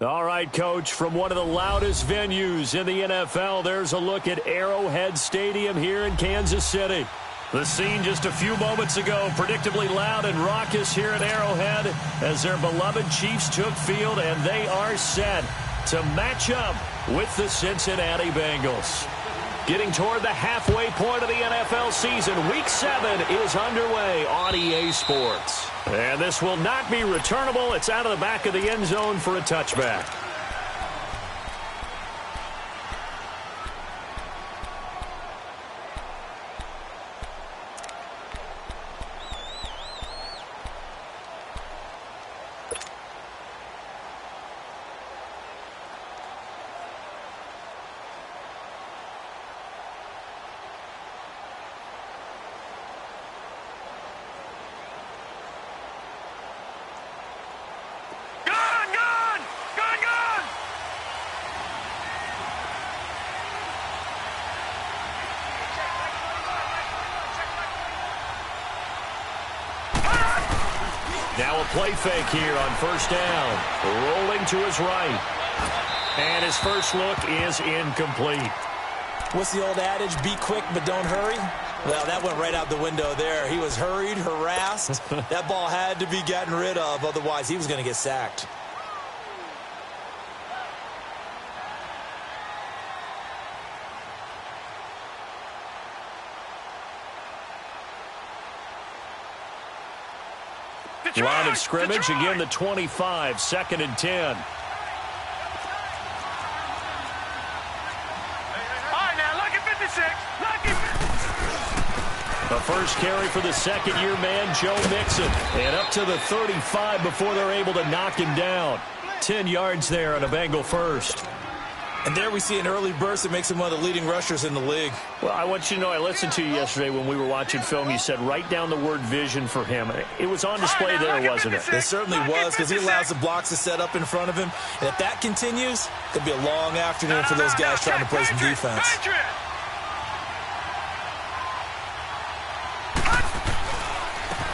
All right, Coach, from one of the loudest venues in the NFL, there's a look at Arrowhead Stadium here in Kansas City. The scene just a few moments ago, predictably loud and raucous here at Arrowhead as their beloved Chiefs took field, and they are set to match up with the Cincinnati Bengals. Getting toward the halfway point of the NFL season, Week 7 is underway on EA Sports. And this will not be returnable. It's out of the back of the end zone for a touchback. Now a play fake here on first down. Rolling to his right. And his first look is incomplete. What's the old adage? Be quick, but don't hurry? Well, that went right out the window there. He was hurried, harassed. That ball had to be gotten rid of. Otherwise, he was going to get sacked. Line of scrimmage, again the 25, 2nd and 10. All right, now look at 56. Look at 56. The first carry for the second-year man, Joe Mixon. And up to the 35 before they're able to knock him down. 10 yards there on a Bengal first. And there we see an early burst that makes him one of the leading rushers in the league. Well, I want you to know, I listened to you yesterday when we were watching film. You said write down the word vision for him. It was on display there, wasn't it? It certainly was, because he allows the blocks to set up in front of him. And if that continues, it'll be a long afternoon for those guys trying to play some defense.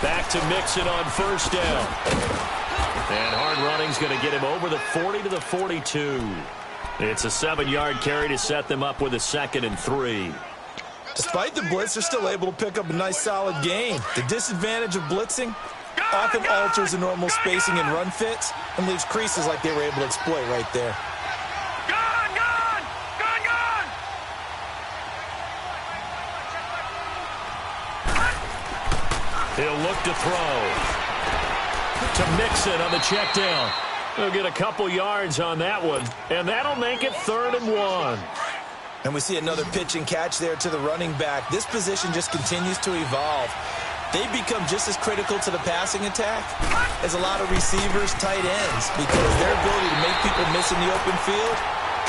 Back to Mixon on first down. And hard running's going to get him over the 40 to the 42. It's a 7-yard carry to set them up with a 2nd and 3. Despite the blitz, they're still able to pick up a nice, solid gain. The disadvantage of blitzing often alters the normal spacing and run fits and leaves creases like they were able to exploit right there. Gone! He'll look to throw. To Mixon on the check down. He'll get a couple yards on that one, and that'll make it 3rd and 1. And we see another pitch and catch there to the running back. This position just continues to evolve. They become just as critical to the passing attack as a lot of receivers, tight ends, because their ability to make people miss in the open field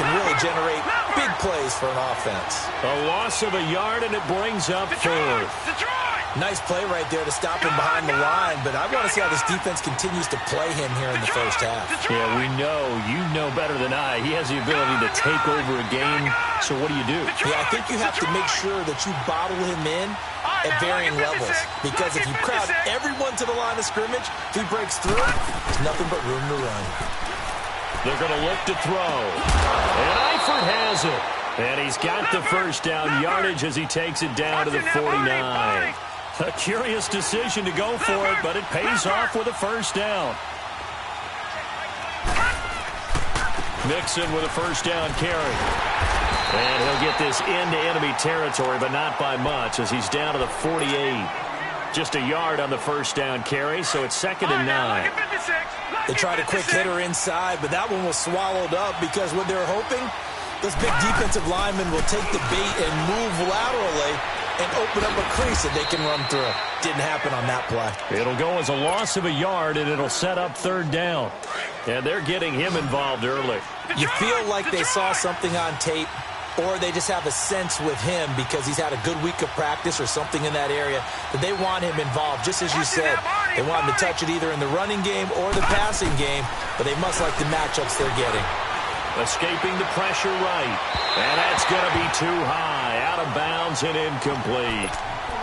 can really generate big plays for an offense. A loss of a yard, and it brings up 4th. Nice play right there to stop him behind the line, but I want to see how this defense continues to play him here in the first half. Yeah, we know. You know better than I. He has the ability to take over a game, so what do? Yeah, I think you have to make sure that you bottle him in at varying levels, because if you crowd everyone to the line of scrimmage, if he breaks through, there's nothing but room to run. They're going to look to throw. And Eifert has it. And he's got the first down yardage as he takes it down to the 49. A curious decision to go for it, but it pays off with a first down. Mixon with a first down carry. And he'll get this into enemy territory, but not by much as he's down to the 48. Just a yard on the first down carry, so it's 2nd and 9. They tried a quick hitter inside, but that one was swallowed up because what they're hoping, those big defensive linemen will take the bait and move laterally and open up a crease that they can run through. Didn't happen on that play. It'll go as a loss of a yard, and it'll set up 3rd down. And they're getting him involved early. You feel like they saw something on tape, or they just have a sense with him because he's had a good week of practice or something in that area that they want him involved, just as you said. They want him to touch it either in the running game or the passing game, but they must like the matchups they're getting. Escaping the pressure right. And that's going to be too high. Out out of bounds and incomplete.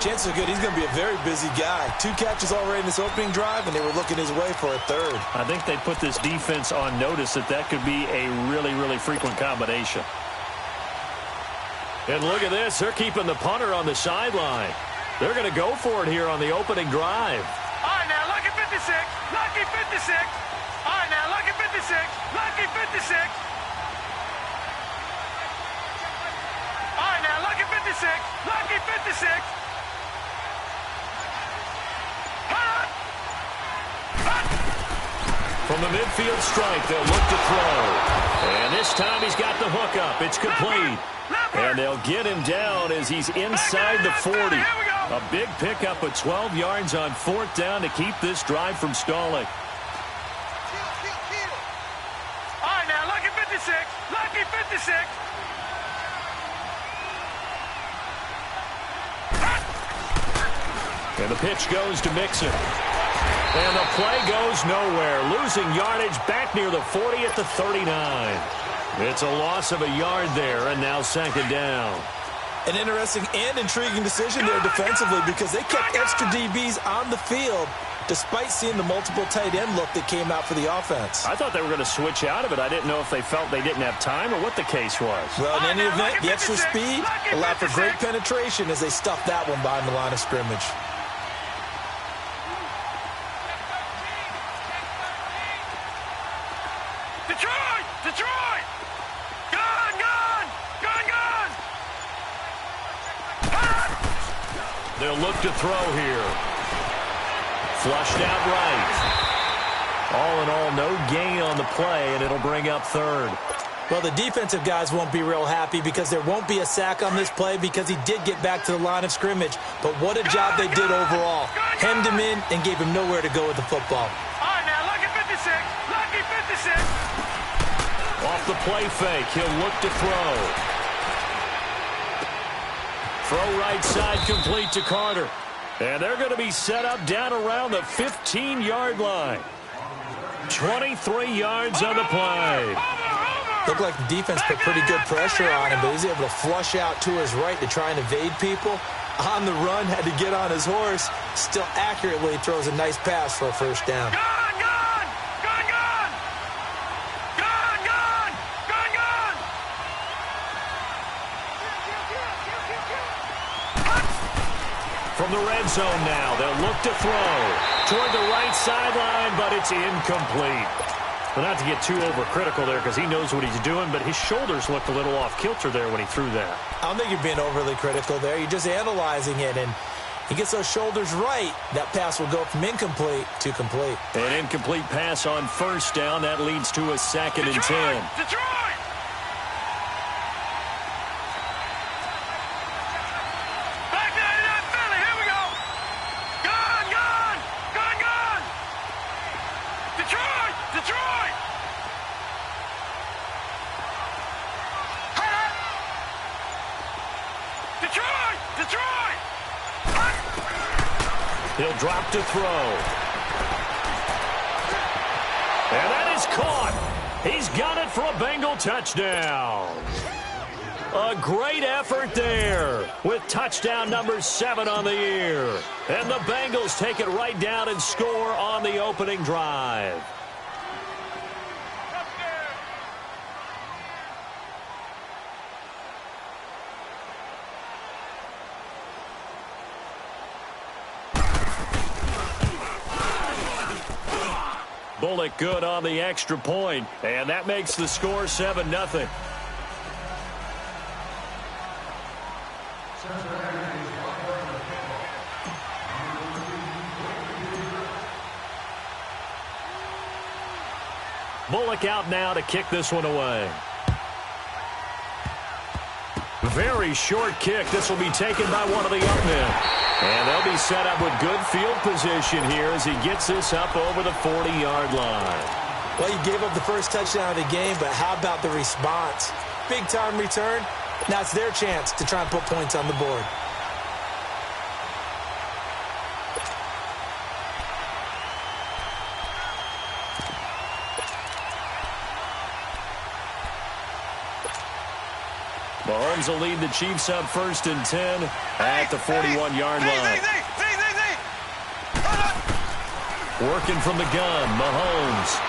Chances are good he's going to be a very busy guy. 2 catches already in this opening drive, and they were looking his way for a third. I think they put this defense on notice that could be a really, really frequent combination. And look at this. They're keeping the punter on the sideline. They're going to go for it here on the opening drive. All right, now, lucky 56. Lucky 56. All right, now, lucky 56. Lucky 56. All right, now, lucky 56. Lucky 56. From the midfield strike, they'll look to throw. And this time he's got the hook up. It's complete. And they'll get him down as he's inside the 40. A big pickup of 12 yards on 4th down to keep this drive from stalling. All right, now, lucky 56. Lucky 56. And the pitch goes to Mixon. And the play goes nowhere. Losing yardage back near the 40 at the 39. It's a loss of a yard there, and now 2nd down. An interesting and intriguing decision there defensively because they kept extra DBs on the field despite seeing the multiple tight end look that came out for the offense. I thought they were going to switch out of it. I didn't know if they felt they didn't have time or what the case was. Well, in any event, the extra speed allowed for great penetration as they stuffed that one behind the line of scrimmage. Detroit! Detroit! Gone! Gone! Gone! Gone! They'll look to throw here. Flushed out right. All in all, no gain on the play, and it'll bring up 3rd. Well, the defensive guys won't be real happy because there won't be a sack on this play because he did get back to the line of scrimmage. But what a job they did overall. Hemmed him in and gave him nowhere to go with the football. All right, now, lucky 56. Lucky 56. Off the play fake, he'll look to throw. Throw right side complete to Carter. And they're going to be set up down around the 15-yard line. 23 yards on the play. Looked like the defense put pretty good pressure on him, but he's able to flush out to his right to try and evade people. On the run, had to get on his horse. Still accurately throws a nice pass for a 1st down. Gone! Gone! Gone! Gone! Gone! Gone! Gone! Gone! From the red zone now, they'll look to throw. Toward the right sideline, but it's incomplete. Well, not to get too overcritical there because he knows what he's doing, but his shoulders looked a little off kilter there when he threw that. I don't think you're being overly critical there. You're just analyzing it, and he gets those shoulders right. That pass will go from incomplete to complete. An incomplete pass on 1st down. That leads to a 2nd and 10. Detroit! Back to that Philly. Here we go. Gone! Gone! Gone! Gone! Detroit! Detroit! Detroit! Detroit! He'll drop to throw. And that is caught. He's got it for a Bengal touchdown. A great effort there with touchdown number 7 on the year. And the Bengals take it right down and score on the opening drive. Bullock good on the extra point, and that makes the score 7-0. Bullock out now to kick this one away. Very short kick. This will be taken by one of the up men. And they'll be set up with good field position here as he gets this up over the 40-yard line. Well, you gave up the first touchdown of the game, but how about the response? Big-time return. Now it's their chance to try and put points on the board. Mahomes will lead the Chiefs up 1st and 10 at the 41-yard line. Working from the gun, Mahomes.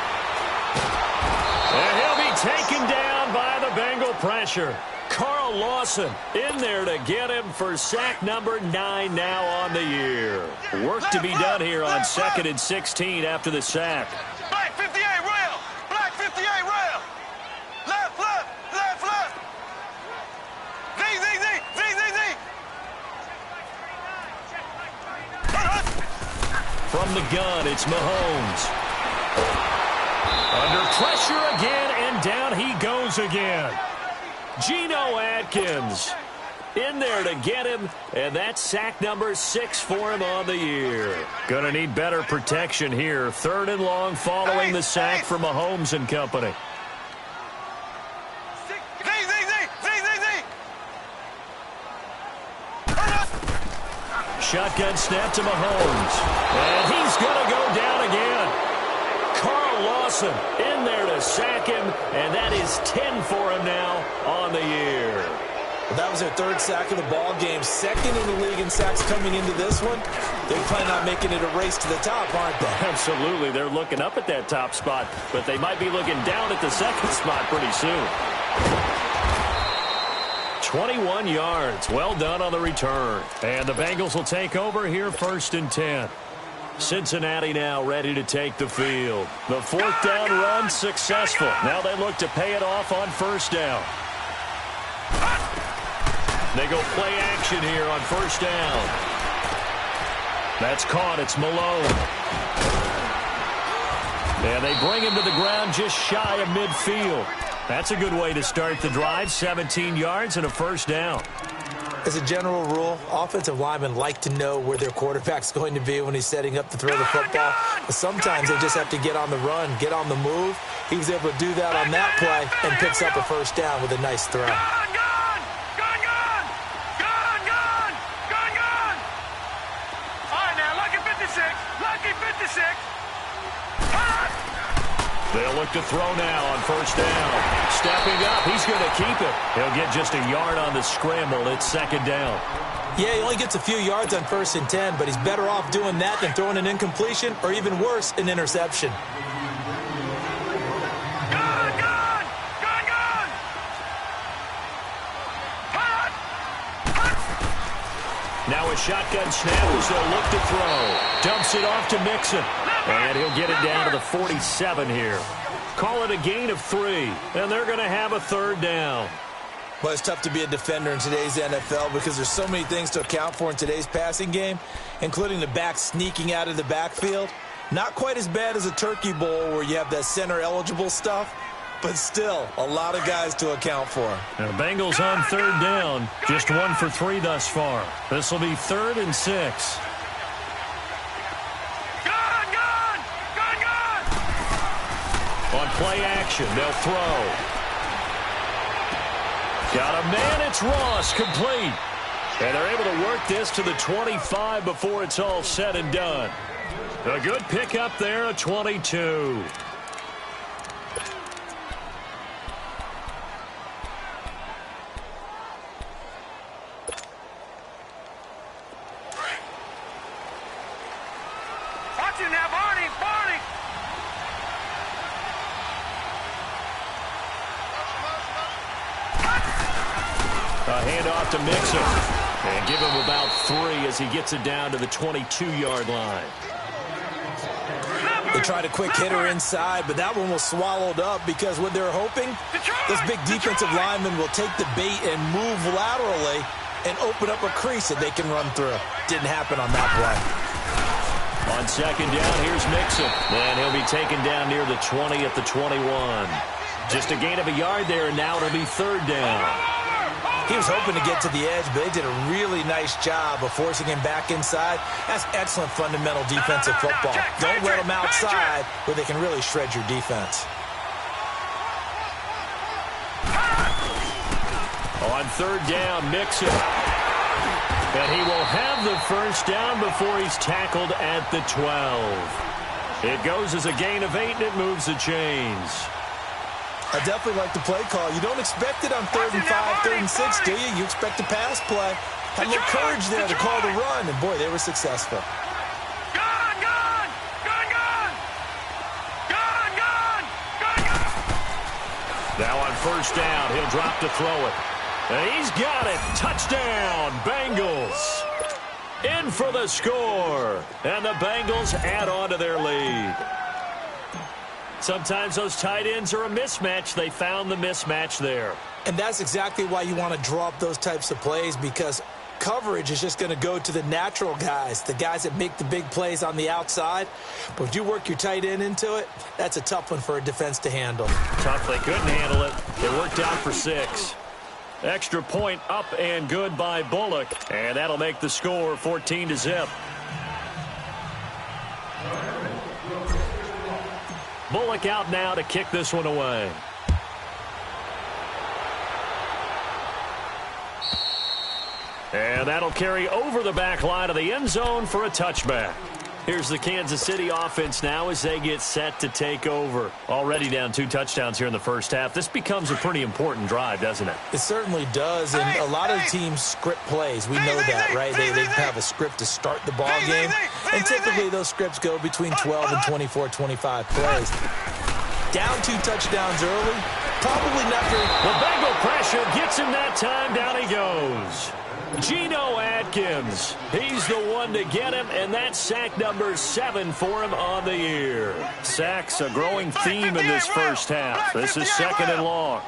And he'll be taken down by the Bengal pressure. Carl Lawson in there to get him for sack number 9 now on the year. Work to be done here on 2nd and 16 after the sack. Black 58 rail. Black 58 rail. Left, left, left, left. Z, Z, Z, Z, Z, Z. From the gun, it's Mahomes. Under pressure again, and down he goes again. Geno Atkins in there to get him, and that's sack number 6 for him on the year. Gonna need better protection here. 3rd and long following the sack for Mahomes and company. Z, Z, Z, Z, Z, Z. Shotgun snap to Mahomes, and he's gonna go down again. Carl Lawson in there to sack him, and that is 10 for him now on the year. Well, that was their 3rd sack of the ball game. 2nd in the league in sacks coming into this one. They plan on making it a race to the top, aren't they? Absolutely. They're looking up at that top spot, but they might be looking down at the 2nd spot pretty soon. 21 yards. Well done on the return. And the Bengals will take over here 1st and 10. Cincinnati now ready to take the field. The 4th down run successful. Now they look to pay it off on 1st down. They go play action here on 1st down. That's caught. It's Malone. And they bring him to the ground just shy of midfield. That's a good way to start the drive. 17 yards and a 1st down. As a general rule, offensive linemen like to know where their quarterback's going to be when he's setting up to throw the football. But sometimes they just have to get on the run, get on the move. He was able to do that on that play and picks up a 1st down with a nice throw. Gone, gone, gone, gone, gone, gone, gone, gone. All right, now, lucky 56, lucky 56. They'll look to throw now on 1st down. Stepping up, he's going to keep it. He'll get just a yard on the scramble. It's 2nd down. Yeah, he only gets a few yards on 1st and 10, but he's better off doing that than throwing an incompletion or even worse, an interception. Gone, gone, gone, gone. Now a shotgun snap as they'll look to throw. Dumps it off to Mixon. And he'll get it down to the 47 here. Call it a gain of 3, and they're going to have a 3rd down. Well, it's tough to be a defender in today's NFL because there's so many things to account for in today's passing game, including the back sneaking out of the backfield. Not quite as bad as a turkey bowl where you have that center-eligible stuff, but still a lot of guys to account for. Now, Bengals on 3rd down, just 1 for 3 thus far. This will be 3rd and 6. On play action, they'll throw. Got a man, it's Ross, complete. And they're able to work this to the 25 before it's all said and done. A good pickup there, a 22. Watch it now, Barney, Barney. A handoff to Mixon. And give him about 3 as he gets it down to the 22-yard line. They tried a quick hitter inside, but that one was swallowed up because what they're hoping, this big defensive lineman will take the bait and move laterally and open up a crease that they can run through. Didn't happen on that play. On 2nd down, here's Mixon. And he'll be taken down near the 20 at the 21. Just a gain of a yard there, and now it'll be 3rd down. He was hoping to get to the edge, but they did a really nice job of forcing him back inside. That's excellent fundamental defensive football. Don't let them outside where they can really shred your defense. On 3rd down, Mixon. And he will have the 1st down before he's tackled at the 12. It goes as a gain of 8, and it moves the chains. I definitely like the play call. You don't expect it on 3rd and 5, 3rd and 6, do you? You expect a pass play. Had a little courage there to call the run, and boy, they were successful. Now on 1st down, he'll drop to throw it. And he's got it. Touchdown, Bengals. In for the score. And the Bengals add on to their lead. Sometimes those tight ends are a mismatch. They found the mismatch there. And that's exactly why you want to draw up those types of plays, because coverage is just going to go to the natural guys, the guys that make the big plays on the outside. But if you work your tight end into it, that's a tough one for a defense to handle. Tough. They couldn't handle it. It worked out for 6. Extra point up and good by Bullock. And that'll make the score 14-0. Bullock out now to kick this one away. And that'll carry over the back line of the end zone for a touchback. Here's the Kansas City offense now as they get set to take over. Already down 2 touchdowns here in the first half. This becomes a pretty important drive, doesn't it? It certainly does, and a lot of teams script plays. We know that, right? They have a script to start the ball game, and typically those scripts go between 12 and 24, 25 plays. Down 2 touchdowns early, probably not very... The Bengal pressure gets him that time. Down he goes. Geno Atkins, he's the one to get him, and that's sack number 7 for him on the year. Sacks a growing theme in this first half. This is 2nd and long.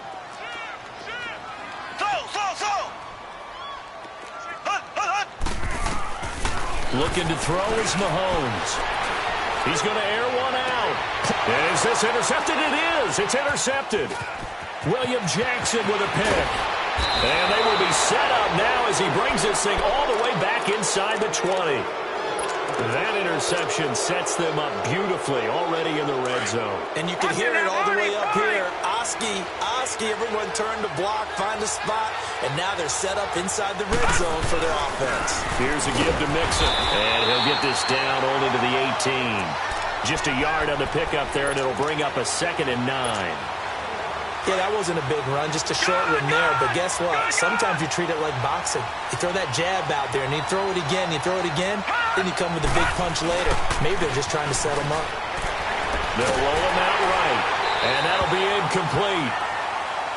Looking to throw is Mahomes. He's going to air one out. Is this intercepted? It is. It's intercepted. William Jackson with a pick. And they will be set up now as he brings this thing all the way back inside the 20. That interception sets them up beautifully already in the red zone. And you can hear it all the way up here. Oski, everyone turned to block, find a spot, and now they're set up inside the red zone for their offense. Here's a give to Mixon, and he'll get this down only to the 18. Just a yard on the pickup there, and it'll bring up a 2nd and 9. Yeah, that wasn't a big run, just a short one there. But guess what? Sometimes you treat it like boxing. You throw that jab out there, and you throw it again, then you come with a big punch later. Maybe they're just trying to set him up. They'll roll him out right, and that'll be incomplete.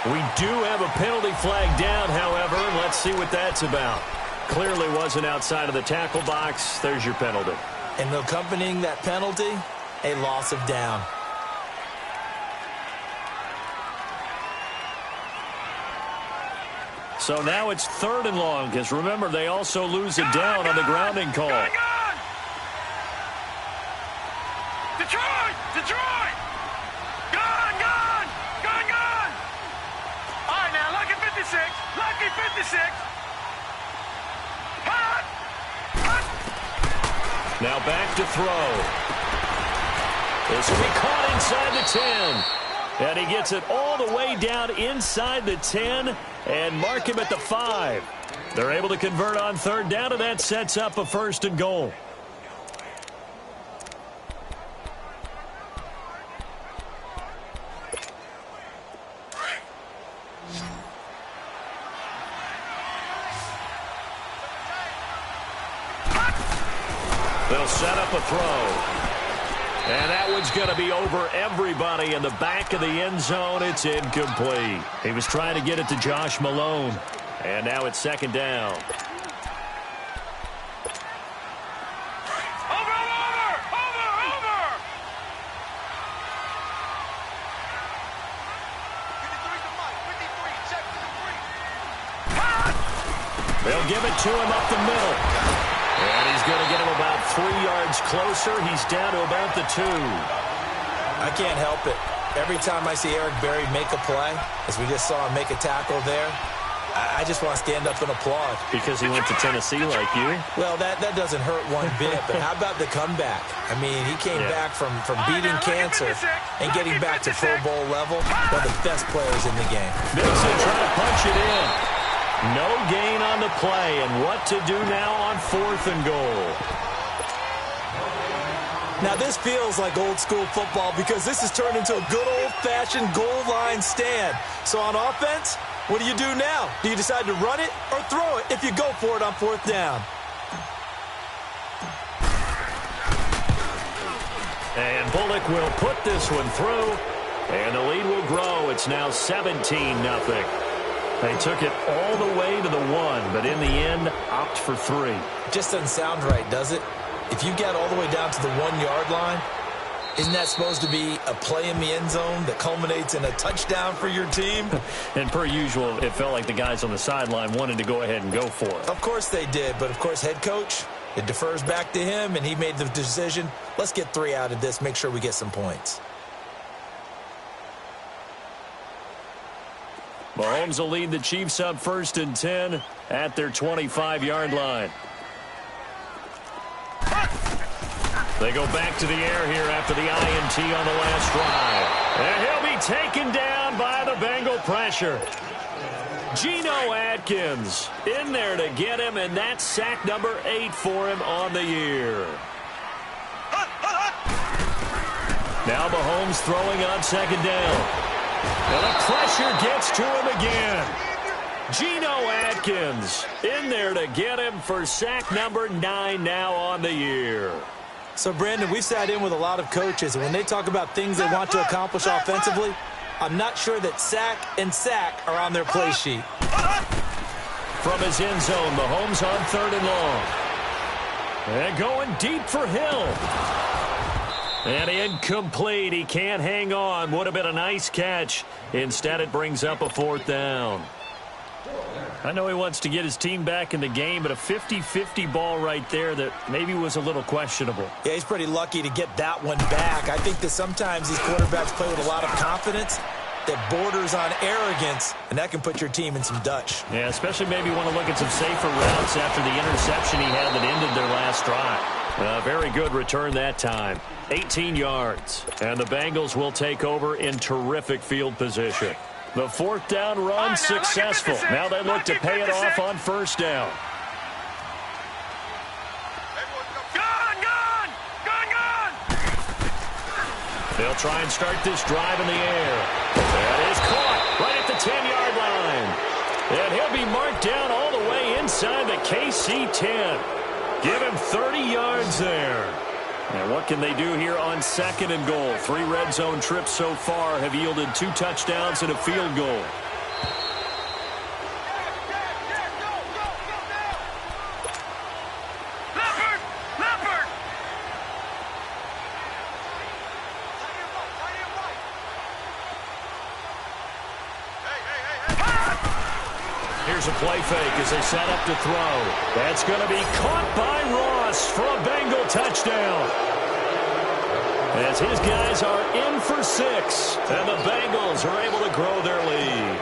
We do have a penalty flag down, however, and let's see what that's about. Clearly wasn't outside of the tackle box. There's your penalty. And accompanying that penalty, a loss of down. So now it's 3rd and long, because remember, they also lose a down on the grounding call. Detroit! Detroit! Gone! Gone! Gone! Gone! All right, now, lucky 56. Lucky 56. Hot! Hot! Now back to throw. This will be caught inside the 10. And he gets it all the way down inside the 10 and mark him at the 5. They're able to convert on 3rd down, and that sets up a 1st and goal. They'll set up a throw. And that one's going to be over everybody in the back of the end zone. It's incomplete. He was trying to get it to Josh Malone. And now it's 2nd down. Over! They'll give it to him up the middle. And he's going to get him about 3 yards closer. He's down to about the 2. I can't help it. Every time I see Eric Berry make a play, as we just saw him make a tackle there, I just want to stand up and applaud. Because he went to Tennessee like you? Well, that doesn't hurt one bit, but how about the comeback? I mean, he came back from beating cancer and getting back to Pro Bowl level, one of the best players in the game. Mixon trying to punch it in. No gain on the play, and what to do now on 4th and goal. Now, this feels like old-school football because this has turned into a good old-fashioned goal line stand. So on offense, what do you do now? Do you decide to run it or throw it if you go for it on 4th down? And Bullock will put this one through, and the lead will grow. It's now 17-0. They took it all the way to the 1, but in the end, opt for 3. Just doesn't sound right, does it? If you get all the way down to the 1-yard line, isn't that supposed to be a play in the end zone that culminates in a touchdown for your team? And per usual, it felt like the guys on the sideline wanted to go ahead and go for it. Of course they did, but of course head coach, it defers back to him, and he made the decision, let's get 3 out of this, make sure we get some points. Mahomes will lead the Chiefs up 1st and 10 at their 25-yard line. They go back to the air here after the INT on the last drive. And he'll be taken down by the Bengal pressure. Geno Atkins in there to get him, and that's sack number 8 for him on the year. Now Mahomes throwing on 2nd down. And the pressure gets to him again. Geno Atkins in there to get him for sack number 9 now on the year. So, Brandon, we've sat in with a lot of coaches, and when they talk about things they want to accomplish offensively, I'm not sure that sack and sack are on their play sheet. From his end zone, Mahomes on 3rd and long. And going deep for Hill. And incomplete. He can't hang on. Would have been a nice catch. Instead, it brings up a 4th down. I know he wants to get his team back in the game, but a 50-50 ball right there that maybe was a little questionable. Yeah, he's pretty lucky to get that one back. I think that sometimes these quarterbacks play with a lot of confidence that borders on arrogance, and that can put your team in some Dutch. Yeah, especially maybe want to look at some safer routes after the interception he had that ended their last drive. Very good return that time. 18 yards, and the Bengals will take over in terrific field position. The 4th down run successful. Now they look to pay it off on 1st down. Gun! They'll try and start this drive in the air. That is caught right at the 10-yard line. And he'll be marked down all the way inside the KC 10. Give him 30 yards there. And what can they do here on 2nd and goal? 3 red zone trips so far have yielded 2 touchdowns and a field goal. Leopard! Here's a play fake as they set up to throw. That's going to be caught by Ross for a Bengal touchdown. As his guys are in for 6, and the Bengals are able to grow their lead.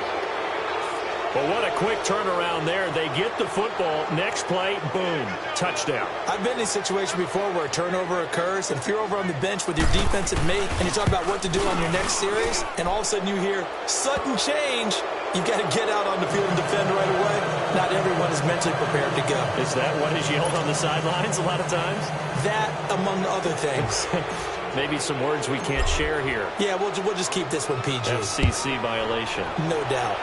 But what a quick turnaround there. They get the football. Next play, boom, touchdown. I've been in a situation before where a turnover occurs, and if you're over on the bench with your defensive mate and you talk about what to do on your next series, and all of a sudden you hear sudden change, you've got to get out on the field and defend right away. Not everyone is mentally prepared to go. Is that what is yelled on the sidelines a lot of times? That, among other things. Maybe some words we can't share here. Yeah, we'll just keep this one PG. FCC violation. No doubt.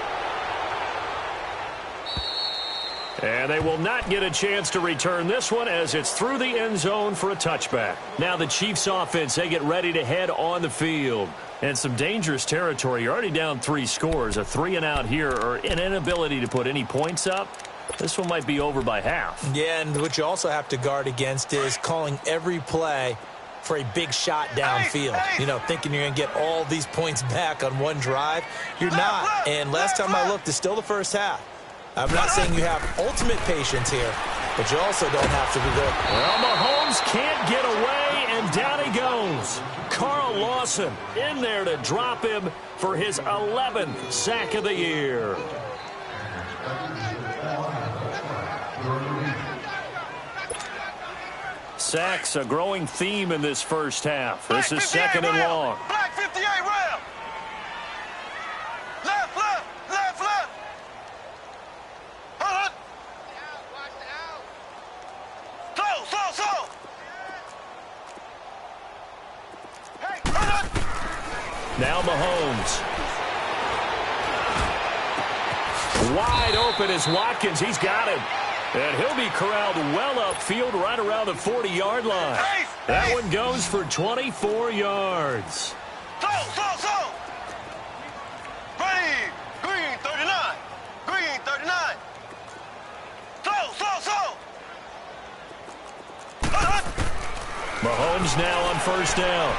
And they will not get a chance to return this one as it's through the end zone for a touchback. Now the Chiefs offense, they get ready to head on the field. And some dangerous territory. You're already down 3 scores. A 3-and-out here or an inability to put any points up. This one might be over by half. Yeah, and what you also have to guard against is calling every play for a big shot downfield. You know, thinking you're going to get all these points back on one drive. You're not. And last time I looked, it's still the first half. I'm not saying you have ultimate patience here, but you also don't have to be good. Well, Mahomes can't get away, and down he goes. Carl Lawson in there to drop him for his 11th sack of the year. Sacks, a growing theme in this first half. This is 2nd and long. Black 58 rail. Left. Hold on. Slow. Now Mahomes. Wide open is Watkins. He's got him. And he'll be corralled well upfield right around the 40-yard line. That one goes for 24 yards. Green 39. Green 39. Mahomes now on first down.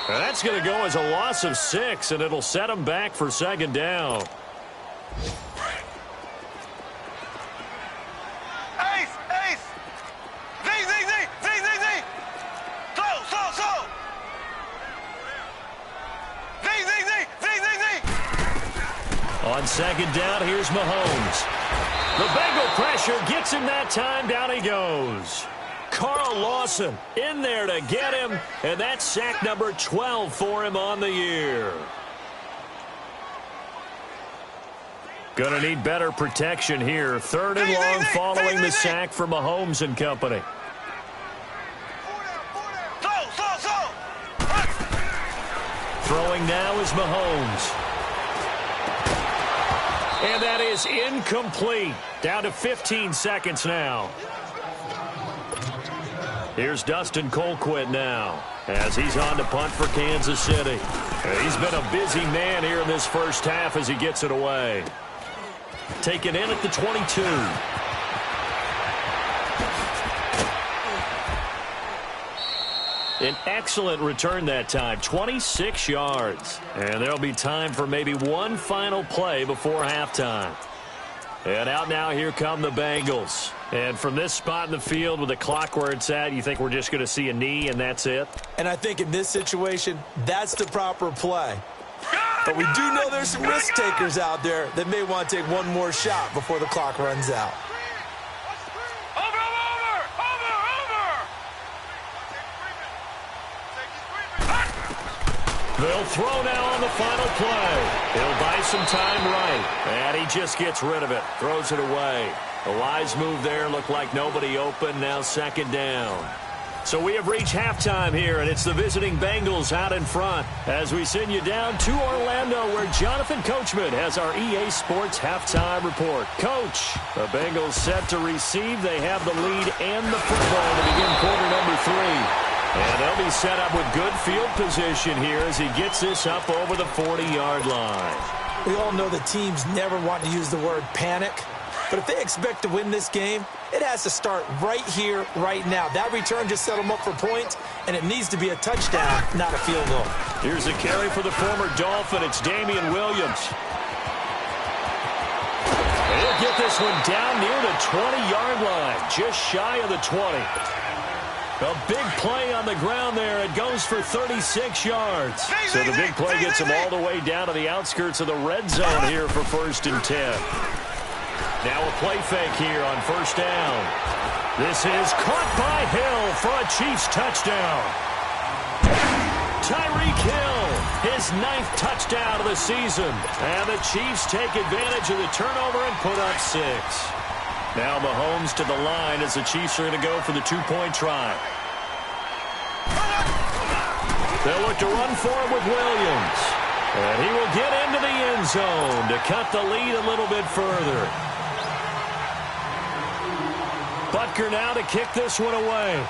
And that's going to go as a loss of 6, and it'll set him back for second down. On second down, here's Mahomes. The Bengal pressure gets him that time. Down he goes. Carl Lawson in there to get him, and that's sack number 12 for him on the year. Going to need better protection here. Third and long following the sack for Mahomes and company. Throwing now is Mahomes. And that is incomplete. Down to 15 seconds now. Here's Dustin Colquitt now as he's on to punt for Kansas City. He's been a busy man here in this first half as he gets it away. Taken in at the 22. An excellent return that time, 26 yards. And there'll be time for maybe one final play before halftime. And out now, here come the Bengals. And from this spot in the field with the clock where it's at, you think we're just going to see a knee and that's it? And I think in this situation, that's the proper play. But we do know there's some risk takers out there that may want to take one more shot before the clock runs out. They'll throw now on the final play. He'll buy some time right. And he just gets rid of it. Throws it away. A wise move there. Looked like nobody open. Now second down. So we have reached halftime here, and it's the visiting Bengals out in front as we send you down to Orlando where Jonathan Coachman has our EA Sports halftime report. Coach, the Bengals set to receive. They have the lead and the football to begin quarter number 3. And they'll be set up with good field position here as he gets this up over the 40-yard line. We all know the teams never want to use the word panic. But if they expect to win this game, it has to start right here, right now. That return just set them up for points, and it needs to be a touchdown, not a field goal. Here's a carry for the former Dolphin. It's Damian Williams. He'll get this one down near the 20-yard line, just shy of the 20. A big play on the ground there. It goes for 36 yards. So the big play gets him all the way down to the outskirts of the red zone here for 1st and 10. Now a play fake here on first down. This is caught by Hill for a Chiefs touchdown. Tyreek Hill, his 9th touchdown of the season. And the Chiefs take advantage of the turnover and put up 6. Now Mahomes to the line as the Chiefs are going to go for the 2-point try. They'll look to run for it with Williams. And he will get into the end zone to cut the lead a little bit further. Butker now to kick this one away.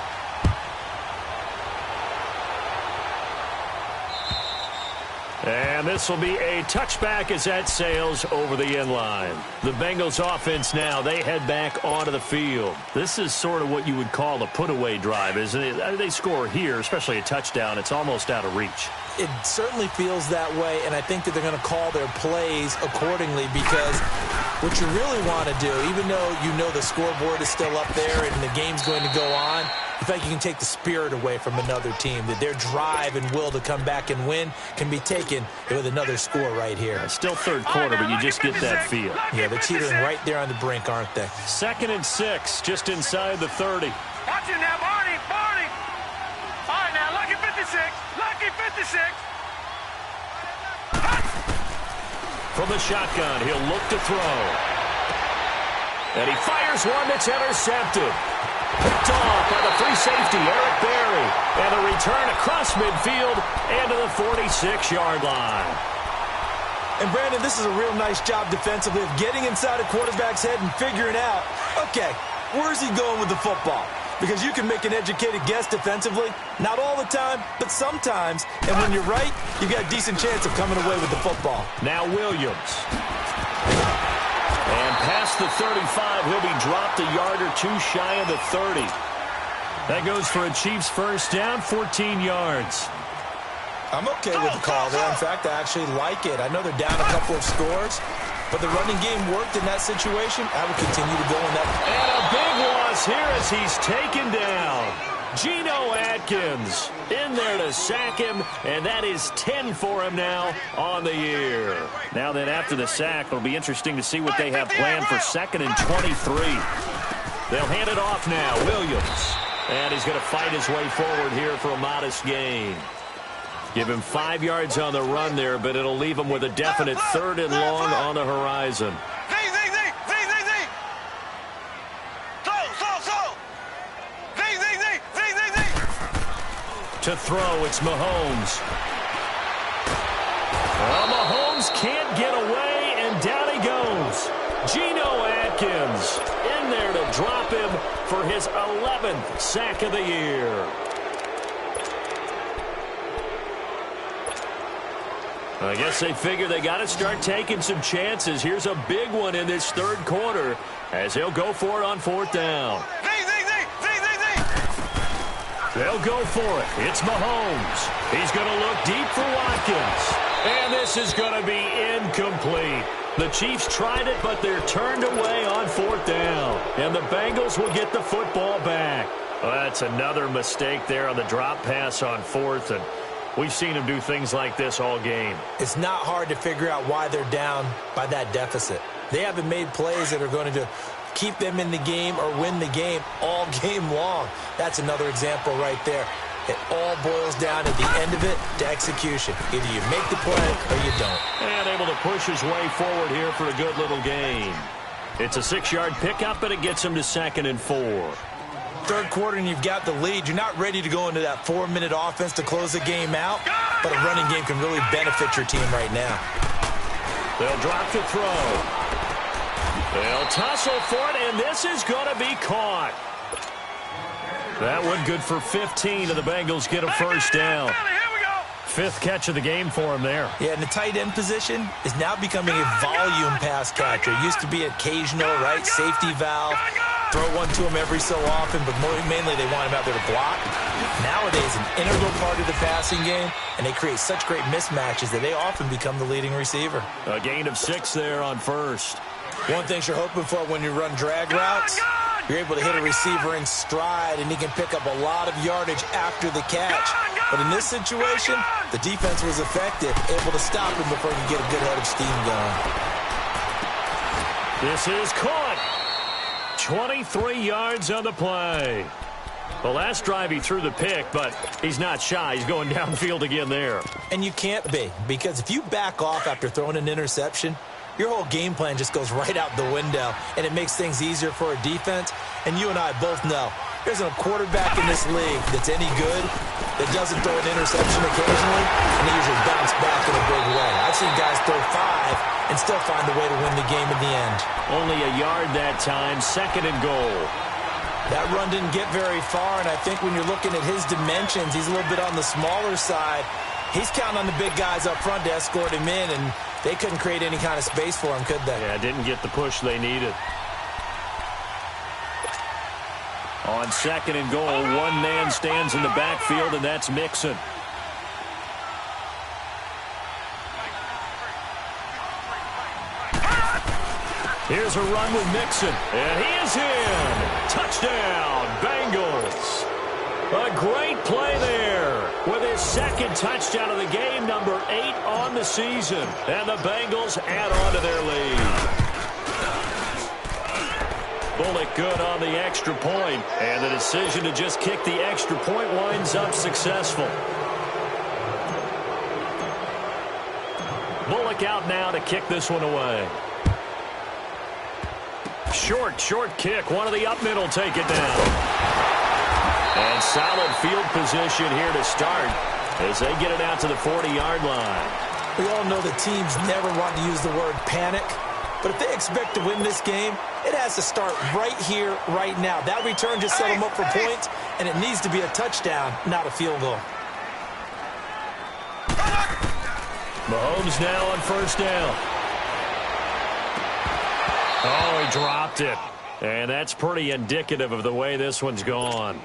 And this will be a touchback as that sails over the end line. The Bengals offense now, they head back onto the field. This is sort of what you would call a put-away drive, isn't it? They score here, especially a touchdown. It's almost out of reach. It certainly feels that way, and I think that they're going to call their plays accordingly because what you really want to do, even though you know the scoreboard is still up there and the game's going to go on, in fact, you can take the spirit away from another team, that their drive and will to come back and win can be taken with another score right here. Still third quarter, but you just get that feel. Yeah, they're teetering right there on the brink, aren't they? 2nd and 6, just inside the 30. Watch it now, Barney, Barney. All right, now, lucky 56, lucky 56. From the shotgun, he'll look to throw. And he fires one that's intercepted. Picked off by the free safety, Eric Berry. And the return across midfield and to the 46-yard line. And, Brandon, this is a real nice job defensively of getting inside a quarterback's head and figuring out, okay, where's he going with the football? Because you can make an educated guess defensively. Not all the time, but sometimes. And when you're right, you've got a decent chance of coming away with the football. Now Williams. And past the 35, he'll be dropped a yard or two shy of the 30. That goes for a Chiefs first down, 14 yards. I'm okay with the call there. In fact, I actually like it. I know they're down a couple of scores, but the running game worked in that situation. I would continue to go in that. And a big loss here as he's taken down. Geno Atkins in there to sack him, and that is 10 for him now on the year. Now then, after the sack, it'll be interesting to see what they have planned for 2nd and 23. They'll hand it off now. Williams. And he's going to fight his way forward here for a modest gain. Give him 5 yards on the run there, but it'll leave him with a definite 3rd and long on the horizon. To throw, it's Mahomes. Well, Mahomes can't get away, and down he goes. Geno Atkins in there to drop him for his 11th sack of the year. I guess they figure they got to start taking some chances. Here's a big one in this 3rd quarter as they'll go for it on 4th down. They'll go for it. It's Mahomes. He's going to look deep for Watkins. And this is going to be incomplete. The Chiefs tried it, but they're turned away on 4th down. And the Bengals will get the football back. Well, that's another mistake there on the drop pass on 4th. And we've seen them do things like this all game. It's not hard to figure out why they're down by that deficit. They haven't made plays that are going to keep them in the game or win the game all game long. That's another example right there. It all boils down at the end of it to execution. Either you make the play or you don't. And able to push his way forward here for a good little gain. It's a 6-yard pickup, and it gets him to 2nd and 4. 3rd quarter and you've got the lead. You're not ready to go into that 4-minute offense to close the game out, but a running game can really benefit your team right now. They'll drop to throw. They'll tussle for it, and this is going to be caught. That one good for 15, and the Bengals get a first down. 5th catch of the game for him there. Yeah, and the tight end position is now becoming a volume pass catcher. It used to be occasional, right, safety valve. Throw one to him every so often, but mainly they want him out there to block. Nowadays, an integral part of the passing game, and they create such great mismatches that they often become the leading receiver. A gain of 6 there on 1st. One thing you're hoping for when you run drag routes, you're able to hit a receiver in stride, and he can pick up a lot of yardage after the catch. But in this situation, the defense was effective, able to stop him before he could get a good head of steam going. This is caught. 23 yards on the play. The last drive he threw the pick, but he's not shy. He's going downfield again there. And you can't be, because if you back off after throwing an interception, your whole game plan just goes right out the window, and it makes things easier for a defense. And you and I both know there's a quarterback in this league that's any good that doesn't throw an interception occasionally, and they usually bounce back in a big way. I've seen guys throw 5 and still find a way to win the game in the end. Only a yard that time, 2nd and goal. That run didn't get very far, and I think when you're looking at his dimensions, he's a little bit on the smaller side. He's counting on the big guys up front to escort him in, and they couldn't create any kind of space for him, could they? Yeah, didn't get the push they needed. On 2nd and goal, one man stands in the backfield, and that's Mixon. Here's a run with Mixon, and he is in. Touchdown, Bengals. A great play there with his 2nd touchdown of the game, number 8 on the season. And the Bengals add on to their lead. Bullock good on the extra point, and the decision to just kick the extra point winds up successful. Bullock out now to kick this one away. Short kick. One of the up middle take it down. And solid field position here to start as they get it out to the 40-yard line. We all know the teams never want to use the word panic, but if they expect to win this game, it has to start right here, right now. That return just set them up for points, and it needs to be a touchdown, not a field goal. Mahomes now on first down. Oh, he dropped it. And that's pretty indicative of the way this one's gone.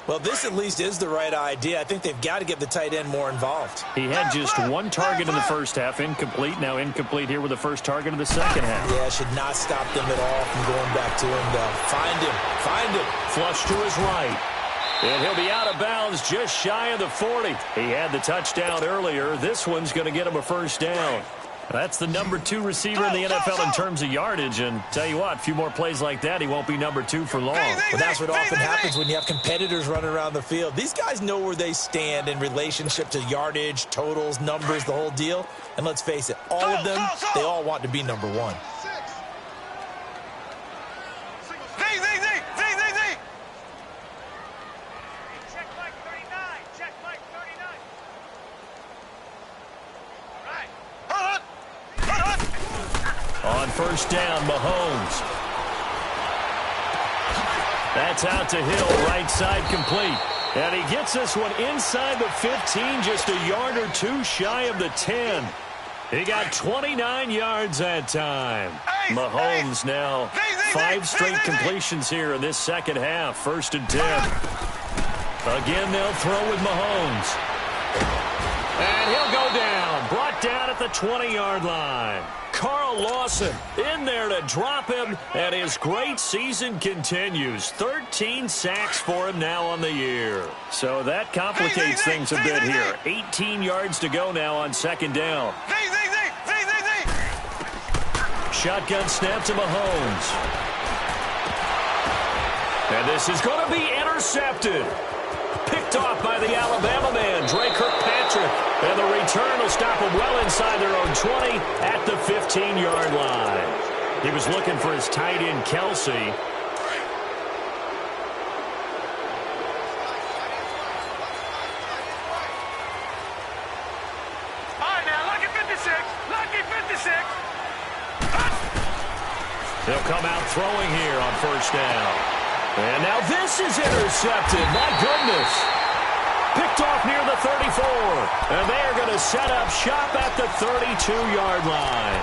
Well, this at least is the right idea. I think they've got to get the tight end more involved. He had just one target in the first half, incomplete. Now incomplete here with the first target of the second half. Yeah, should not stop them at all from going back to him, though. Find him. Flush to his right. And he'll be out of bounds just shy of the 40. He had the touchdown earlier. This one's going to get him a first down. That's the number 2 receiver in the NFL in terms of yardage. And tell you what, a few more plays like that, he won't be number 2 for long. Well, that's what often happens when you have competitors running around the field. These guys know where they stand in relationship to yardage, totals, numbers, the whole deal. And let's face it, all of them, they all want to be number 1. On first down, Mahomes. That's out to Hill, right side complete. And he gets this one inside the 15, just a yard or 2 shy of the 10. He got 29 yards that time. Mahomes now 5 straight completions here in this second half. First and 10. Again, they'll throw with Mahomes. And he'll go down. Brought down at the 20-yard line. Carl Lawson in there to drop him, and his great season continues. 13 sacks for him now on the year. So that complicates things a bit here. 18 yards to go now on second down. Shotgun snap to Mahomes. And this is going to be intercepted. Picked off by the Alabama man, Dre Kirkpatrick. And the return will stop them well inside their own 20 at the 15-yard line. He was looking for his tight end, Kelsey. All right, now, lucky 56. Lucky 56. They'll come out throwing here on first down. And now this is intercepted. My goodness. Picked off near the 34. And they are going to set up shop at the 32-yard line.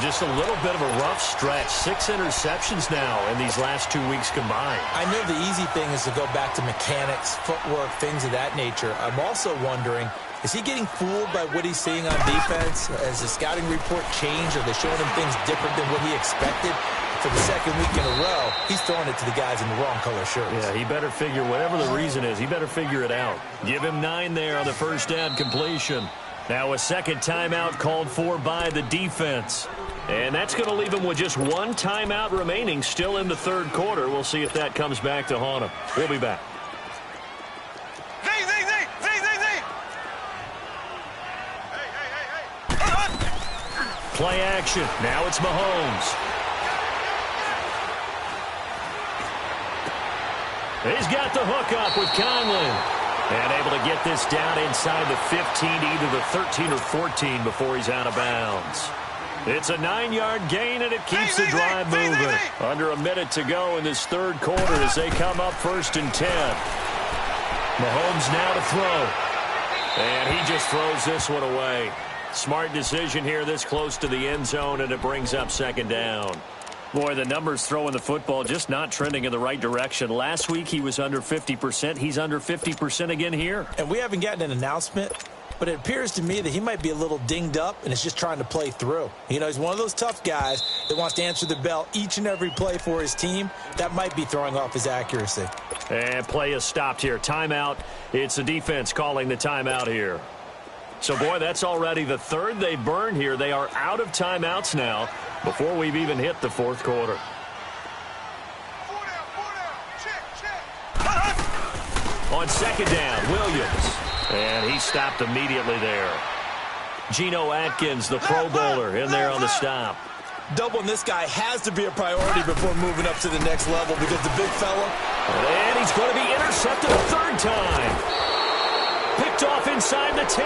Just a little bit of a rough stretch. 6 interceptions now in these last 2 weeks combined. I know the easy thing is to go back to mechanics, footwork, things of that nature. I'm also wondering, is he getting fooled by what he's seeing on defense? Has the scouting report changed? Are they showing him things different than what he expected? For the second week in a row, he's throwing it to the guys in the wrong color shirts. Yeah, he better figure, whatever the reason is, he better figure it out. Give him 9 there on the first down completion. Now a second timeout called for by the defense. And that's going to leave him with just 1 timeout remaining still in the third quarter. We'll see if that comes back to haunt him. We'll be back. Play action. Now it's Mahomes. He's got the hook up with Conlon. And able to get this down inside the 15 to either the 13 or 14 before he's out of bounds. It's a 9-yard gain, and it keeps the drive moving. Under a minute to go in this third quarter as they come up first and 10. Mahomes now to throw. And he just throws this one away. Smart decision here this close to the end zone, and it brings up second down. Boy, the numbers throwing the football just not trending in the right direction. Last week he was under 50%. He's under 50% again here. And we haven't gotten an announcement, but it appears to me that he might be a little dinged up and is just trying to play through. You know, he's one of those tough guys that wants to answer the bell each and every play for his team. That might be throwing off his accuracy. And play is stopped here. Timeout. It's the defense calling the timeout here. So, boy, that's already the third they burned here. They are out of timeouts now before we've even hit the fourth quarter. On second down, Williams. And he stopped immediately there. Geno Atkins, the Pro Bowler, in there on the stop. Doubling this guy has to be a priority before moving up to the next level because the big fella... And he's going to be intercepted a third time. Picked off inside the 10.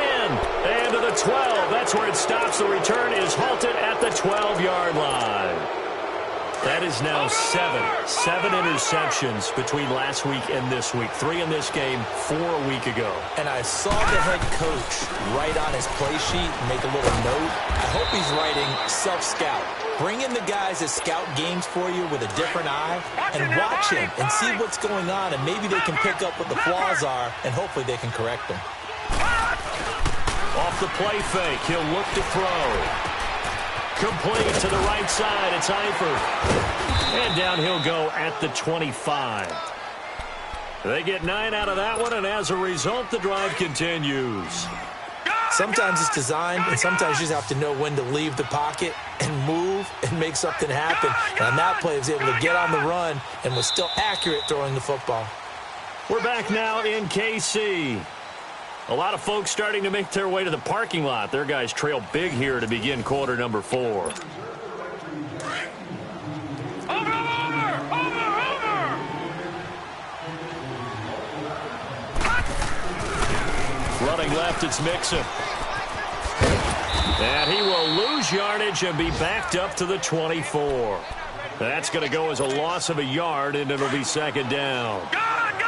And to the 12. That's where it stops. The return is halted at the 12-yard line. That is now seven interceptions between last week and this week. 3 in this game, 4 a week ago. And I saw the head coach write on his play sheet and make a little note. I hope he's writing self-scout. Bring in the guys that scout games for you with a different eye and watch him and see what's going on, and maybe they can pick up what the flaws are, and hopefully they can correct them. Off the play fake, he'll look to throw. Complete to the right side. It's Eifert. And down he'll go at the 25. They get 9 out of that one, and as a result, the drive continues. Sometimes it's designed, and sometimes you just have to know when to leave the pocket and move and make something happen. And on that play, he was able to get on the run and was still accurate throwing the football. We're back now in KC. A lot of folks starting to make their way to the parking lot. Their guys trail big here to begin quarter number 4. Over! Running left, it's Mixon. And he will lose yardage and be backed up to the 24. That's going to go as a loss of a yard, and it'll be second down.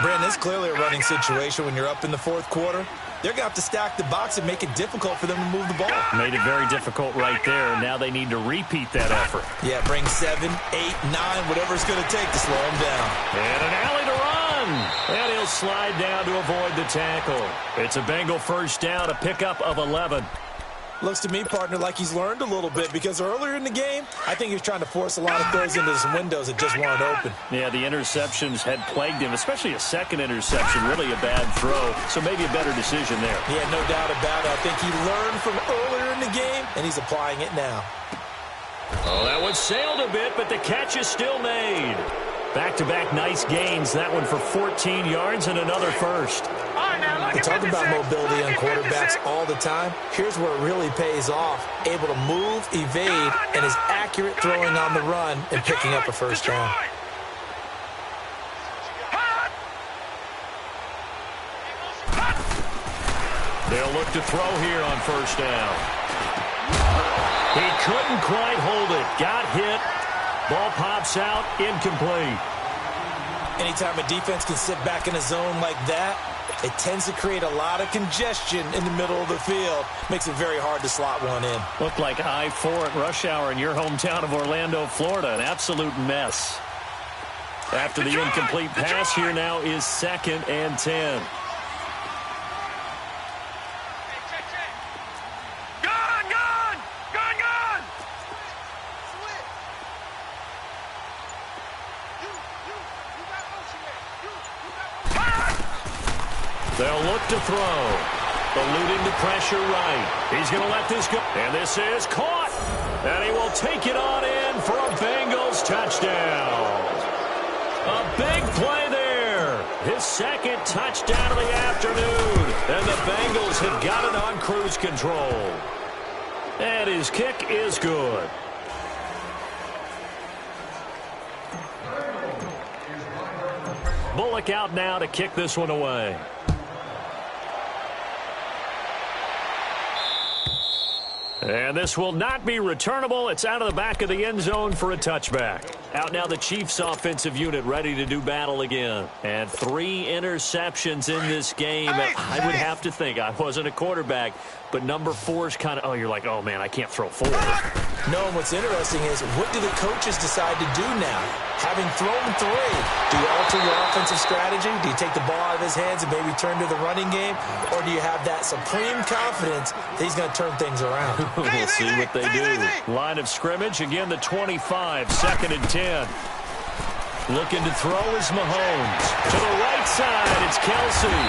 Brandon, it's clearly a running situation when you're up in the fourth quarter. They're going to have to stack the box and make it difficult for them to move the ball. Made it very difficult right there. Now they need to repeat that effort. Yeah, bring 7, 8, 9, whatever it's going to take to slow him down. And an alley to run. And he'll slide down to avoid the tackle. It's a Bengal first down, a pickup of 11. Looks to me, partner, like he's learned a little bit because earlier in the game, I think he was trying to force a lot of throws into some windows that just weren't open. Yeah, the interceptions had plagued him, especially a second interception, really a bad throw. So maybe a better decision there. Yeah, no doubt about it. I think he learned from earlier in the game, and he's applying it now. Oh, that one sailed a bit, but the catch is still made. Back-to-back nice gains. That one for 14 yards and another first. We talk about mobility on quarterbacks all the time. Here's where it really pays off. Able to move, evade, and is accurate throwing on the run and picking up a first down. They'll look to throw here on first down. He couldn't quite hold it. Got hit. Ball pops out. Incomplete. Anytime a defense can sit back in a zone like that, it tends to create a lot of congestion in the middle of the field. Makes it very hard to slot one in. Looked like I-4 at rush hour in your hometown of Orlando, Florida. An absolute mess. After the incomplete pass, here now is 2nd and 10. They'll look to throw. Eluding the pressure right. He's going to let this go. And this is caught. And he will take it on in for a Bengals touchdown. A big play there. His 2nd touchdown of the afternoon. And the Bengals have got it on cruise control. And his kick is good. Bullock out now to kick this one away. And this will not be returnable. It's out of the back of the end zone for a touchback. Out now the Chiefs offensive unit ready to do battle again. And 3 interceptions in this game. I would have to think, I wasn't a quarterback, but number 4 is kind of, you're like, oh man, I can't throw 4. No, and what's interesting is, what do the coaches decide to do now? Having thrown 3, do you alter your offensive strategy? Do you take the ball out of his hands and maybe turn to the running game? Or do you have that supreme confidence that he's going to turn things around? We'll see what they do. Line of scrimmage, again the 25, 2nd and 10. Looking to throw is Mahomes. To the right side, it's Kelsey.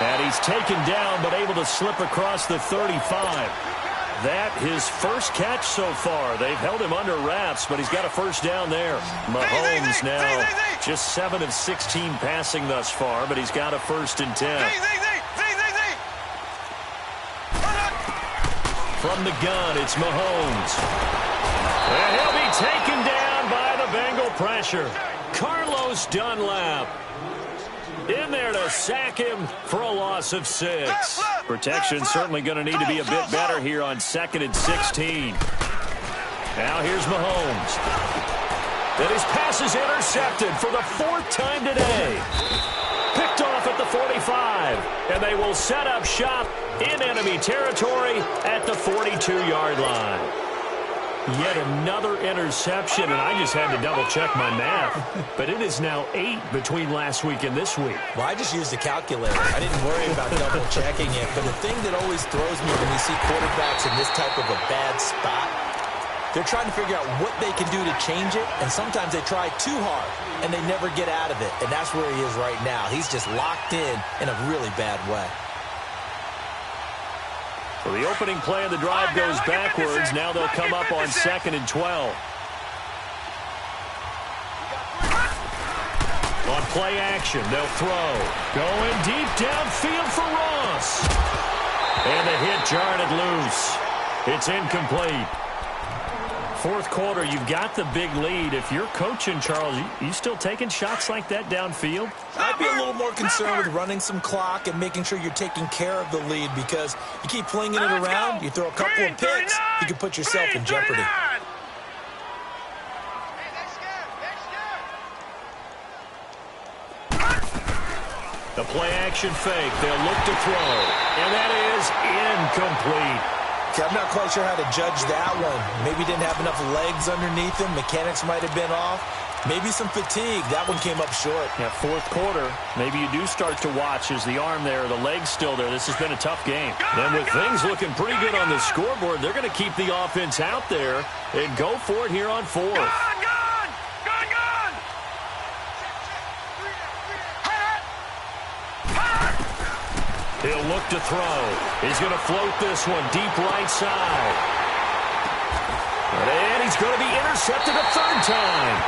And he's taken down, but able to slip across the 35. That his first catch so far. They've held him under wraps, but he's got a first down there. Mahomes now just 7 of 16 passing thus far, but he's got a 1st and 10. From the gun, it's Mahomes. And he'll be taken down by the Bengal pressure. Carlos Dunlap in there to sack him for a loss of 6. Protection certainly going to need to be a bit better here on 2nd and 16. Now here's Mahomes. And his pass is intercepted for the 4th time today. Picked off at the 45. And they will set up shop in enemy territory at the 42-yard line. Yet another interception, and I just had to double-check my math. But it is now 8 between last week and this week. Well, I just used a calculator. I didn't worry about double-checking it. But the thing that always throws me when you see quarterbacks in this type of a bad spot, they're trying to figure out what they can do to change it, and sometimes they try too hard, and they never get out of it. And that's where he is right now. He's just locked in a really bad way. So the opening play of the drive goes backwards. Now they'll come up on 2nd and 12. On play action, they'll throw. Going deep downfield for Ross. And the hit jarred it loose. It's incomplete. 4th quarter, you've got the big lead. If you're coaching, Charles, you still taking shots like that downfield? I'd be a little more concerned with running some clock and making sure you're taking care of the lead, because you keep flinging it around, you throw a couple of picks, you can put yourself in jeopardy. The play-action fake. They'll look to throw. And that is incomplete. Okay, I'm not quite sure how to judge that one. Maybe didn't have enough legs underneath him. Mechanics might have been off. Maybe some fatigue. That one came up short. Yeah, 4th quarter, maybe you do start to watch as the arm there, the leg's still there. This has been a tough game. And with things looking pretty good on the scoreboard, they're going to keep the offense out there and go for it here on 4th. He'll look to throw. He's going to float this one deep right side. And he's going to be intercepted a 3rd time.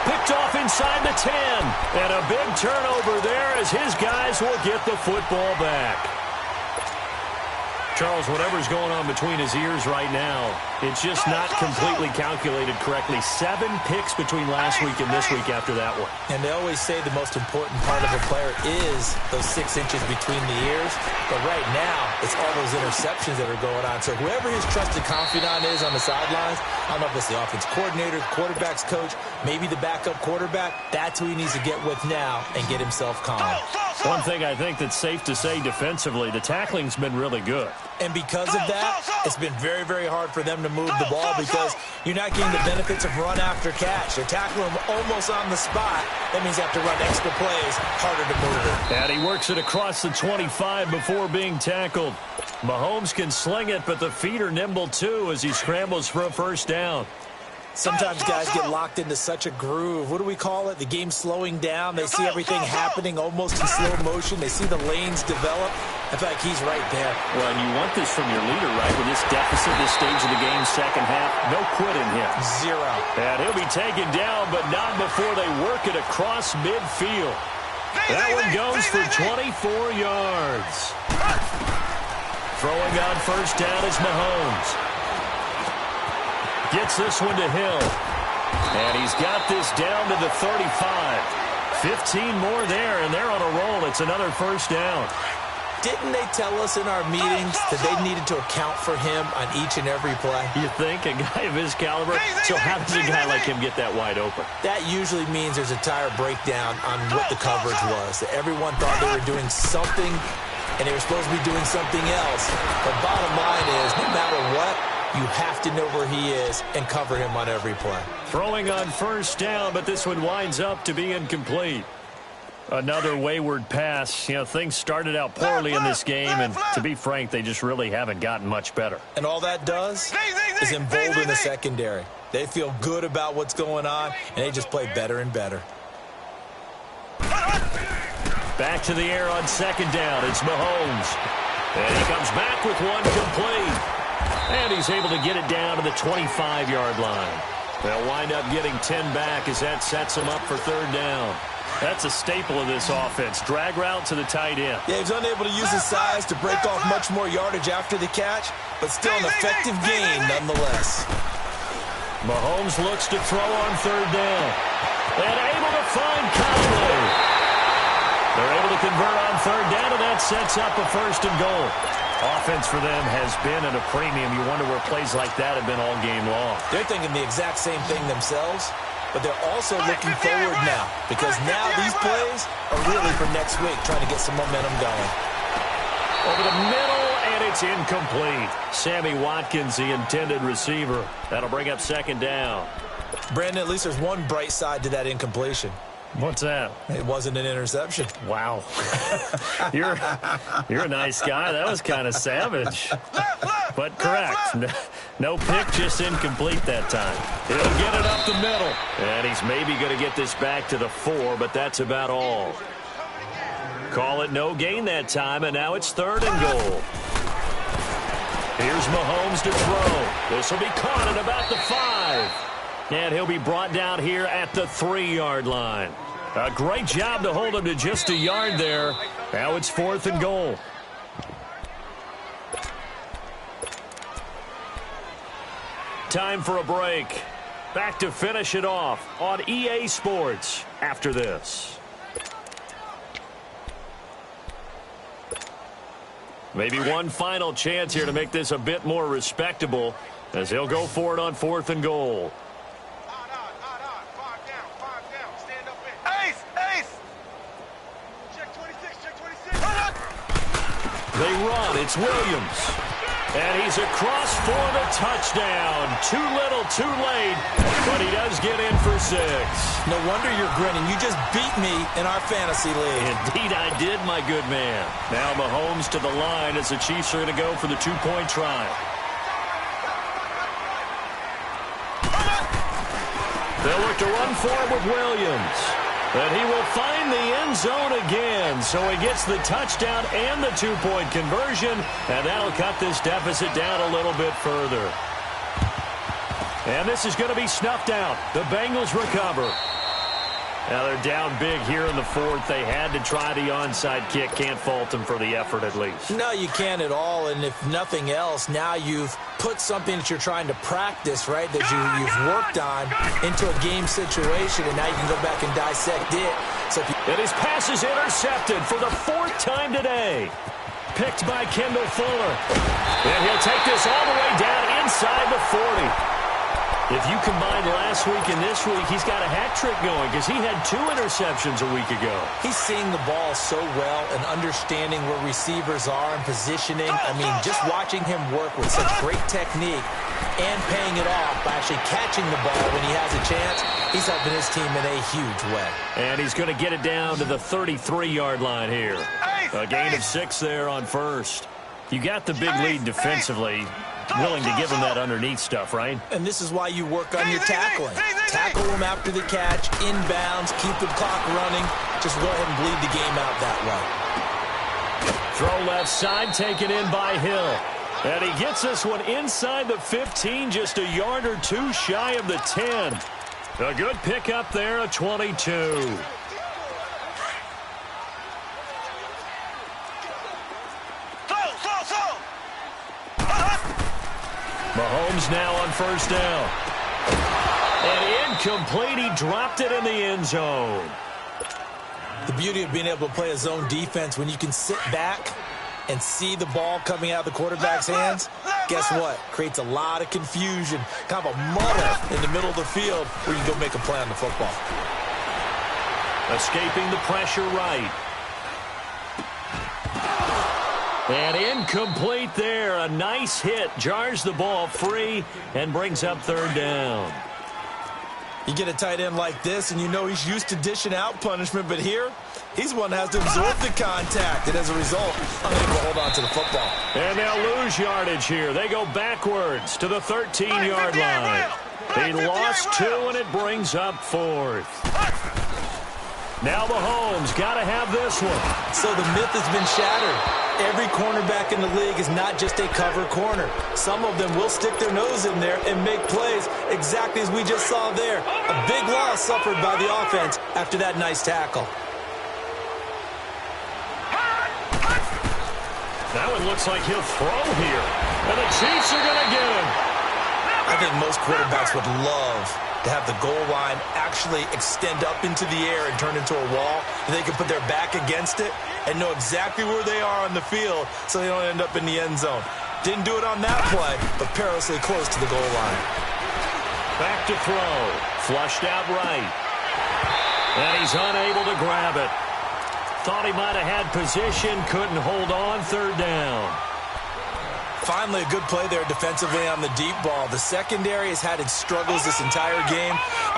Picked off inside the 10. And a big turnover there as his guys will get the football back. Charles, whatever's going on between his ears right now, it's just not completely calculated correctly. 7 picks between last week and this week after that one. And they always say the most important part of a player is those 6 inches between the ears. But right now, it's all those interceptions that are going on. So whoever his trusted confidant is on the sidelines, I don't know if it's the offense coordinator, the quarterback's coach, maybe the backup quarterback, that's who he needs to get with now and get himself calm. One thing I think that's safe to say defensively, the tackling's been really good. And because of that, it's been very, very hard for them to move the ball because you're not getting the benefits of run after catch. They're tackling him almost on the spot. That means you have to run extra plays, harder to move it. And he works it across the 25 before being tackled. Mahomes can sling it, but the feet are nimble too as he scrambles for a 1st down. Sometimes guys get locked into such a groove. What do we call it? The game's slowing down. They see everything happening almost in slow motion. They see the lanes develop. I feel like he's right there. Well, and you want this from your leader, right? With this deficit, this stage of the game, 2nd half, no quitting him. 0. And he'll be taken down, but not before they work it across midfield. That one goes for 24 yards. Throwing on 1st down is Mahomes. Gets this one to Hill. And he's got this down to the 35. 15 more there, and they're on a roll. It's another 1st down. Didn't they tell us in our meetings that they needed to account for him on each and every play? You think? A guy of his caliber? So how does a guy like him get that wide open? That usually means there's a tire breakdown on what the coverage was. Everyone thought they were doing something, and they were supposed to be doing something else. But bottom line is, no matter what, you have to know where he is and cover him on every play. Throwing on 1st down, but this one winds up to be incomplete. Another wayward pass. You know, things started out poorly in this game, and to be frank, they just really haven't gotten much better. And all that does is embolden the secondary. They feel good about what's going on, and they just play better and better. Back to the air on 2nd down. It's Mahomes. And he comes back with one complete. And he's able to get it down to the 25-yard line. They'll wind up getting 10 back as that sets them up for 3rd down. That's a staple of this offense. Drag route to the tight end. Yeah, he's unable to use his size to break off much more yardage after the catch, but still an effective gain nonetheless. Mahomes looks to throw on third down. And able to find Conley. They're able to convert on third down, and that sets up a first and goal. Offense for them has been at a premium. You wonder where plays like that have been all game long. They're thinking the exact same thing themselves, but they're also looking forward now, because now these plays are really for next week, trying to get some momentum going. Over the middle, and it's incomplete. Sammy Watkins, the intended receiver. That'll bring up second down. Brandon, at least there's one bright side to that incompletion. What's that? It wasn't an interception. Wow. You're a nice guy. That was kind of savage. But correct. No pick, just incomplete that time. He'll get it up the middle. And he's maybe going to get this back to the 4, but that's about all. Call it no gain that time, and now it's third and goal. Here's Mahomes to throw. This will be caught at about the 5. And he'll be brought down here at the 3-yard line. A great job to hold him to just a yard there. Now it's fourth and goal. Time for a break. Back to finish it off on EA Sports after this. Maybe one final chance here to make this a bit more respectable as he'll go for it on fourth and goal. They run. It's Williams. And he's across for the touchdown. Too little, too late. But he does get in for 6. No wonder you're grinning. You just beat me in our fantasy league. Indeed, I did, my good man. Now Mahomes to the line as the Chiefs are going to go for the 2-point try. They'll look to run for it with Williams. And he will find the end zone again. So he gets the touchdown and the 2-point conversion. And that'll cut this deficit down a little bit further. And this is going to be snuffed out. The Bengals recover. Now they're down big here in the 4th. They had to try the onside kick. Can't fault them for the effort at least. No, you can't at all. And if nothing else, now you've put something that you're trying to practice, right, that you've worked on into a game situation, and now you can go back and dissect it. So and his pass is intercepted for the 4th time today. Picked by Kendall Fuller. And he'll take this all the way down inside the 40. If you combine last week and this week, he's got a hat trick going because he had 2 interceptions a week ago. He's seeing the ball so well and understanding where receivers are and positioning. I mean, just watching him work with such great technique and paying it off by actually catching the ball when he has a chance, he's helping his team in a huge way. And he's going to get it down to the 33-yard line here. A gain of 6 there on first. You got the big lead defensively. Willing to give him that underneath stuff, right? And this is why you work on your tackling. Tackle him after the catch, inbounds, keep the clock running. Just go ahead and bleed the game out that way. Throw left side, taken in by Hill. And he gets this one inside the 15, just a yard or 2 shy of the 10. A good pickup there, a 22. Mahomes now on first down. And incomplete. He dropped it in the end zone. The beauty of being able to play a zone defense when you can sit back and see the ball coming out of the quarterback's hands, guess what? Creates a lot of confusion, kind of a muddle in the middle of the field where you can go make a play on the football. Escaping the pressure right. And incomplete there. A nice hit. Jars the ball free and brings up third down. You get a tight end like this, and you know he's used to dishing out punishment, but here, he's one that has to absorb the contact, and as a result, unable to hold on to the football. And they'll lose yardage here. They go backwards to the 13-yard line. He lost 2, and it brings up 4th. Now Mahomes got to have this one. So the myth has been shattered. Every cornerback in the league is not just a cover corner. Some of them will stick their nose in there and make plays exactly as we just saw there. A big loss suffered by the offense after that nice tackle. That one looks like he'll throw here. And the Chiefs are going to get him. I think most quarterbacks would love to have the goal line actually extend up into the air and turn into a wall. And they can put their back against it and know exactly where they are on the field so they don't end up in the end zone. Didn't do it on that play, but perilously close to the goal line. Back to throw. Flushed out right. And he's unable to grab it. Thought he might have had position. Couldn't hold on. Third down. Finally, a good play there defensively on the deep ball. The secondary has had its struggles this entire game.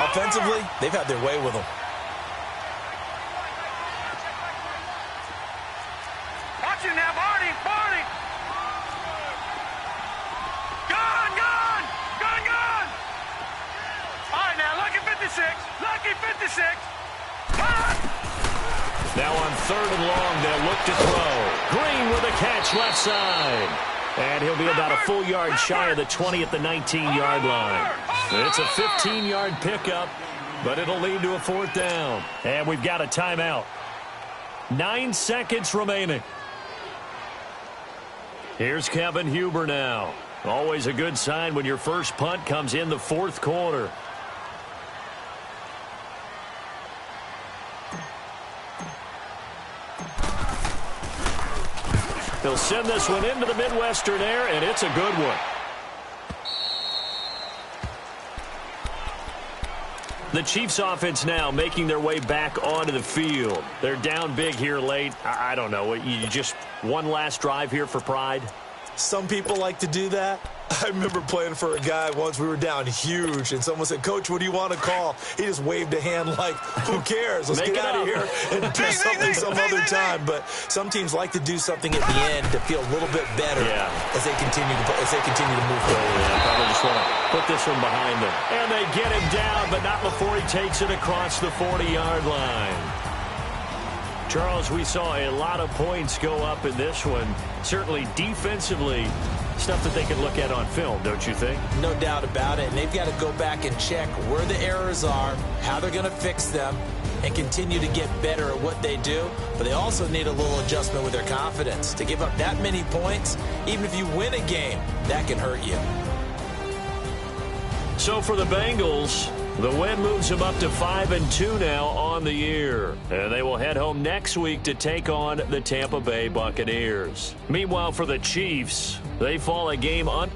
Offensively, they've had their way with them. Watch it now, Barney, Barney. Gun, gun, gun, gun. All right, now, lucky 56, lucky 56. Gun. Now on third and long, they'll look to throw. Green with a catch left side. And he'll be about a full yard shy of the 20 at the 19-yard line. It's a 15-yard pickup, but it'll lead to a fourth down. And we've got a timeout. 9 seconds remaining. Here's Kevin Huber now. Always a good sign when your first punt comes in the fourth quarter. He'll send this one into the Midwestern air, and it's a good one. The Chiefs offense now making their way back onto the field. They're down big here late. I don't know. You just one last drive here for pride? Some people like to do that. I remember playing for a guy once. We were down huge, and someone said, "Coach, what do you want to call?" He just waved a hand like, "Who cares? Let's get out of here and do something some other time." But some teams like to do something at the end to feel a little bit better as they continue to move forward. Yeah, probably just want to put this one behind them. And they get him down, but not before he takes it across the 40-yard line. Charles, we saw a lot of points go up in this one. Certainly defensively, stuff that they can look at on film, don't you think? No doubt about it. And they've got to go back and check where the errors are, how they're going to fix them, and continue to get better at what they do. But they also need a little adjustment with their confidence. To give up that many points, even if you win a game, that can hurt you. So for the Bengals, the win moves them up to 5-2 now on the year. And they will head home next week to take on the Tampa Bay Buccaneers. Meanwhile, for the Chiefs, they fall a game on.